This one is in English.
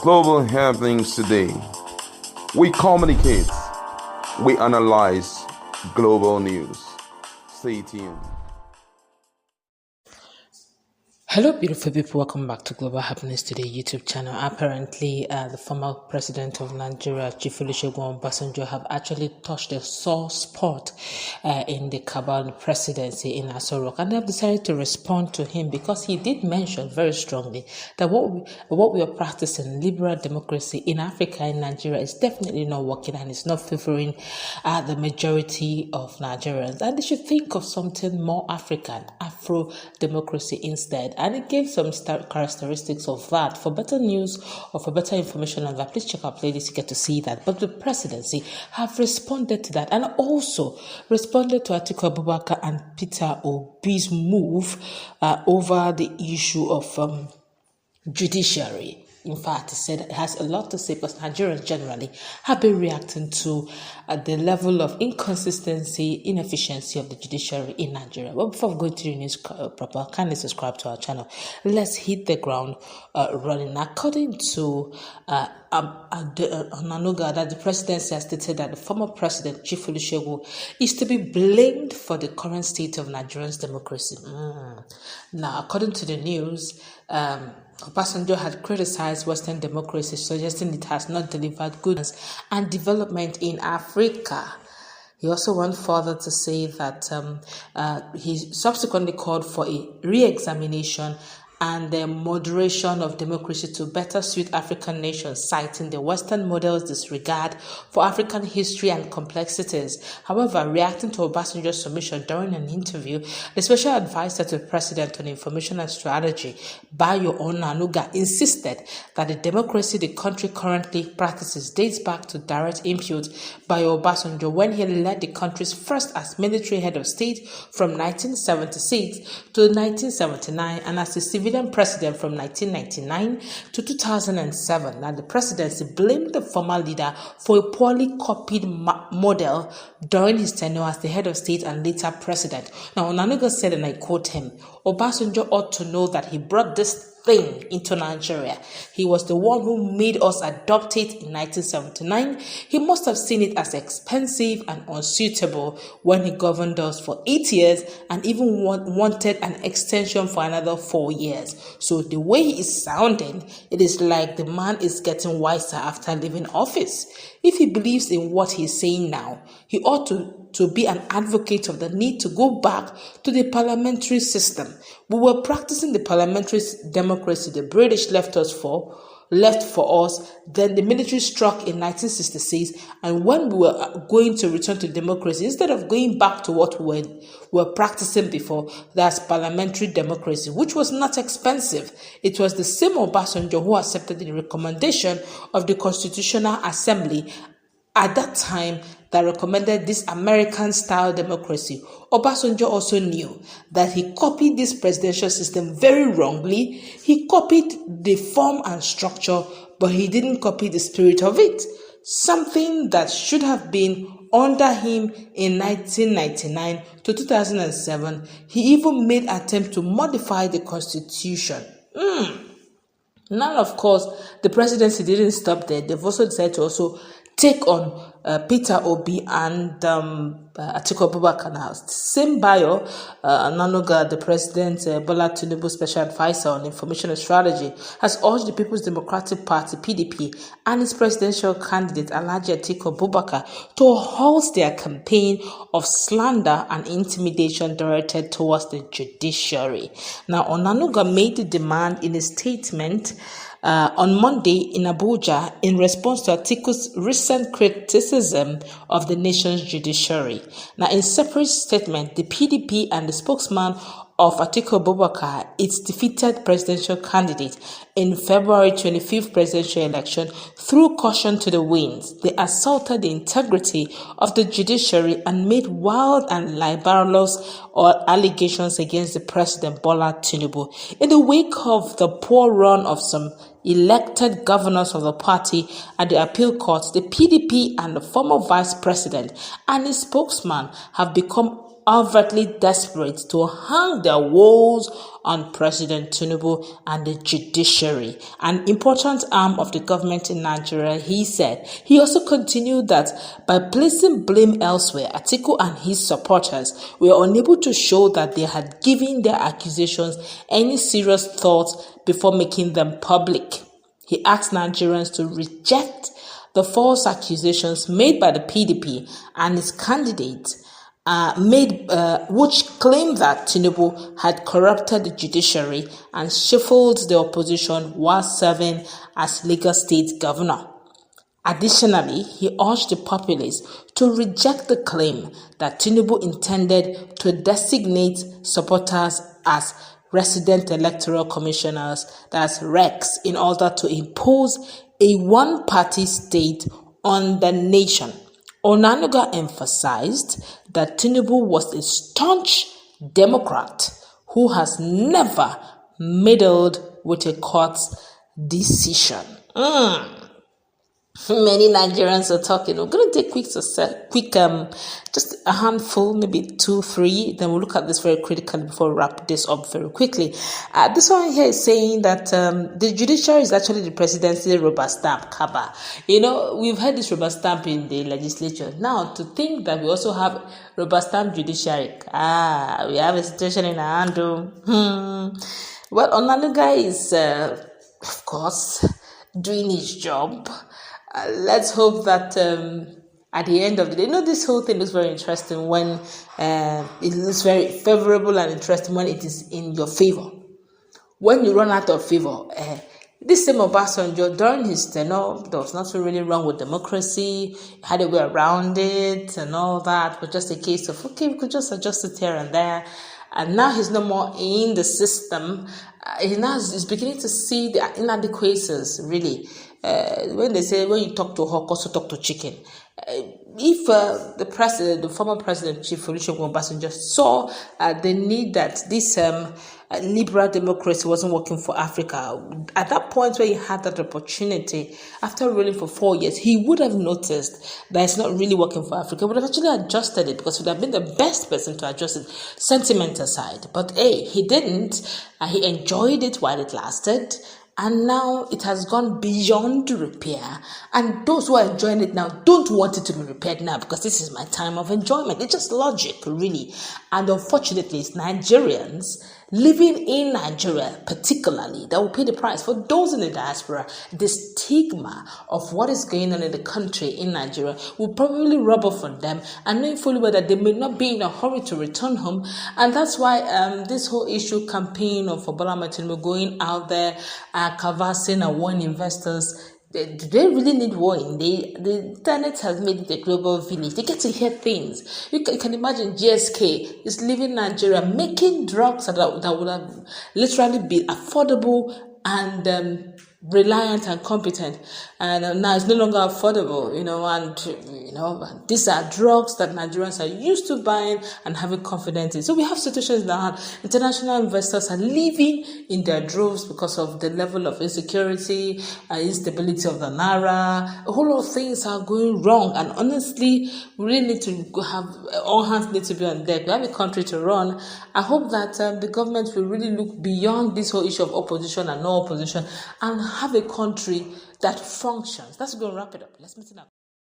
global happenings today. We communicate, we analyze global news. Stay tuned. Hello, beautiful people. Welcome back to Global Happiness Today YouTube channel. Apparently, the former president of Nigeria, Chief Olusegun Obasanjo, have actually touched a sore spot in the Cabal presidency in Aso Rock, and they have decided to respond to him because he did mention very strongly that what we are practicing, liberal democracy in Africa, in Nigeria, is definitely not working and it's not favoring the majority of Nigerians, and they should think of something more African, Afro democracy instead. And it gave some characteristics of that. For better news or for better information on that, please check our playlist to get to see that. But the presidency have responded to that and also responded to Atiku Abubakar and Peter Obi's move over the issue of judiciary. In fact, he said it has a lot to say because Nigerians generally have been reacting to the level of inconsistency, inefficiency of the judiciary in Nigeria. But before we go to the news proper, kindly subscribe to our channel. Let's hit the ground running. According to Onanuga, that the presidency has stated that the former president, Chief Olusegun, is to be blamed for the current state of Nigeria's democracy. Now, according to the news, Obasanjo had criticized Western democracy, suggesting it has not delivered goods and development in Africa. He also went further to say that he subsequently called for a re-examination and the moderation of democracy to better suit African nations, citing the Western model's disregard for African history and complexities. However, reacting to Obasanjo's submission during an interview, the special advisor to the president on information and strategy, Bayo Onanuga, insisted that the democracy the country currently practices dates back to direct input by Obasanjo when he led the country's first as military head of state from 1976 to 1979 and as a civilian president from 1999 to 2007. Now, the presidency blamed the former leader for a poorly copied model during his tenure as the head of state and later president. Now, Onanuga said, and I quote him, "Obasanjo ought to know that he brought this thing into Nigeria. He was the one who made us adopt it in 1979. He must have seen it as expensive and unsuitable when he governed us for 8 years and even wanted an extension for another 4 years. So the way he is sounding, it is like the man is getting wiser after leaving office. If he believes in what he's saying now, he ought to be an advocate of the need to go back to the parliamentary system. We were practicing the parliamentary democracy the British left for us, then the military struck in 1966, and when we were going to return to democracy, instead of going back to what we were practicing before, that's parliamentary democracy, which was not expensive. It was the same Obasanjo who accepted the recommendation of the Constitutional Assembly at that time that recommended this American-style democracy. Obasanjo also knew that he copied this presidential system very wrongly. He copied the form and structure, but he didn't copy the spirit of it. Something that should have been under him in 1999 to 2007. He even made attempt to modify the constitution. Now, of course, the presidency didn't stop there. They've also decided to also take on Peter Obi and Atiku Abubakar now. Same bio, Onanuga, the president, Bola Tinubu special advisor on information and strategy, has urged the People's Democratic Party, PDP, and its presidential candidate, Alhaji Atiku Abubakar, to halt their campaign of slander and intimidation directed towards the judiciary. Now, Onanuga made the demand in a statement on Monday in Abuja in response to Atiku's recent criticism of the nation's judiciary. Now, in separate statement, the PDP and the spokesman of Atiku Abubakar, its defeated presidential candidate in February 25th presidential election, threw caution to the winds. They assaulted the integrity of the judiciary and made wild and libelous allegations against the president, Bola Tinubu. In the wake of the poor run of some elected governors of the party at the appeal court, the PDP and the former vice president and his spokesman have become overtly desperate to hang their woes on President Tinubu and the judiciary, an important arm of the government in Nigeria, he said. He also continued that by placing blame elsewhere, Atiku and his supporters were unable to show that they had given their accusations any serious thought before making them public. He asked Nigerians to reject the false accusations made by the PDP and its candidate, which claimed that Tinubu had corrupted the judiciary and stifled the opposition while serving as Lagos State governor. Additionally, he urged the populace to reject the claim that Tinubu intended to designate supporters as resident electoral commissioners, that's RECs, in order to impose a one-party state on the nation. Onanuga emphasized that Tinubu was a staunch Democrat who has never meddled with a court's decision. Many Nigerians are talking. We're going to take just a handful, maybe 2, 3. Then we'll look at this very critically before we wrap this up very quickly. This one here is saying that the judiciary is actually the presidency rubber stamp cover. We've had this rubber stamp in the legislature. Now, to think that we also have rubber stamp judiciary, we have a situation in our hand. Well, Onanuga is, of course, doing his job. Let's hope that at the end of the day, this whole thing looks very interesting when it looks very favorable and interesting when it is in your favor. When you run out of favor, this same Obasanjo, during his tenure, there was nothing really wrong with democracy, had a way around it and all that, but just a case of, okay, we could just adjust it here and there. And now he's no more in the system. He now is beginning to see the inadequacies, really. When they say, when you talk to hawk, also talk to chicken. If the former president, Chief Olusegun Obasanjo, saw the need that this liberal democracy wasn't working for Africa, at that point where he had that opportunity, after ruling for 4 years, he would have noticed that it's not really working for Africa. He would have actually adjusted it because he would have been the best person to adjust it, sentiment aside. But he didn't. He enjoyed it while it lasted. And now it has gone beyond repair. And those who are enjoying it now don't want it to be repaired now because this is my time of enjoyment. It's just logic, really. And unfortunately, it's Nigerians living in Nigeria, particularly, that will pay the price. For those in the diaspora, the stigma of what is going on in the country in Nigeria will probably rub off on them, and knowing fully well that they may not be in a hurry to return home. And that's why this whole issue campaign of Bola Tinubu going out there canvassing and warning investors. Do they really need warning? The internet has made it a global village. They get to hear things. You can imagine GSK is leaving Nigeria, making drugs that would have literally been affordable and reliant and competent, and now it's no longer affordable, and these are drugs that Nigerians are used to buying and having confidence in. So we have situations now, international investors are leaving in their droves because of the level of insecurity, instability of the Naira. A whole lot of things are going wrong, and honestly, we really need to have, all hands need to be on deck. We have a country to run. I hope that the government will really look beyond this whole issue of opposition and no opposition and have a country that functions. That's going to wrap it up. Let's meet in